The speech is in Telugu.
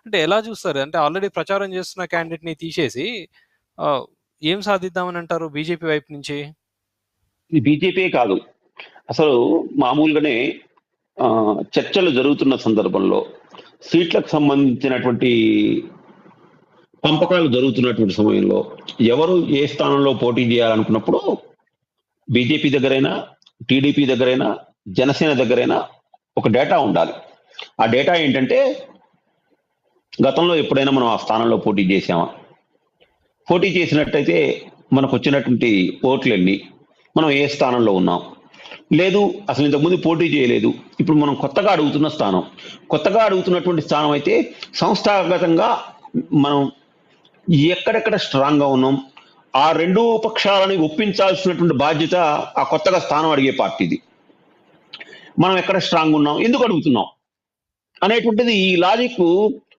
అంటే ఎలా చూస్తారు? అంటే ఆల్రెడీ ప్రచారం చేస్తున్న క్యాండిడేట్‌ని తీసేసి ఆహ్, ఏం సాధిద్దామని అంటారు బీజేపీ వైపు నుంచి? ఇది బీజేపీ కాదు. అసలు మామూలుగానే చర్చలు జరుగుతున్న సందర్భంలో సీట్లకు సంబంధించినటువంటి పంపకాలు జరుగుతున్నటువంటి సమయంలో ఎవరు ఏ స్థానంలో పోటీ చేయాలనుకున్నప్పుడు బీజేపీ దగ్గరైనా, టీడీపీ దగ్గరైనా, జనసేన దగ్గరైనా ఒక డేటా ఉండాలి. ఆ డేటా ఏంటంటే గతంలో ఎప్పుడైనా మనం ఆ స్థానంలో పోటీ చేసామా? పోటీ చేసినట్టయితే మనకు వచ్చినటువంటి ఓట్లెన్ని? మనం ఏ స్థానంలో ఉన్నాం? లేదు అసలు ఇంతకుముందు పోటీ చేయలేదు. ఇప్పుడు మనం కొత్తగా అడుగుతున్న స్థానం. కొత్తగా అడుగుతున్నటువంటి స్థానం అయితే సంస్థాగతంగా మనం ఎక్కడెక్కడ స్ట్రాంగ్‌గా ఉన్నాం? ఆ 2 పక్షాలని ఒప్పించాల్సినటువంటి బాధ్యత ఆ కొత్తగా స్థానం అడిగే పార్టీది. మనం ఎక్కడ స్ట్రాంగ్ ఉన్నాం? ఎందుకు అడుగుతున్నాం? అనేటువంటిది ఈ లాజిక్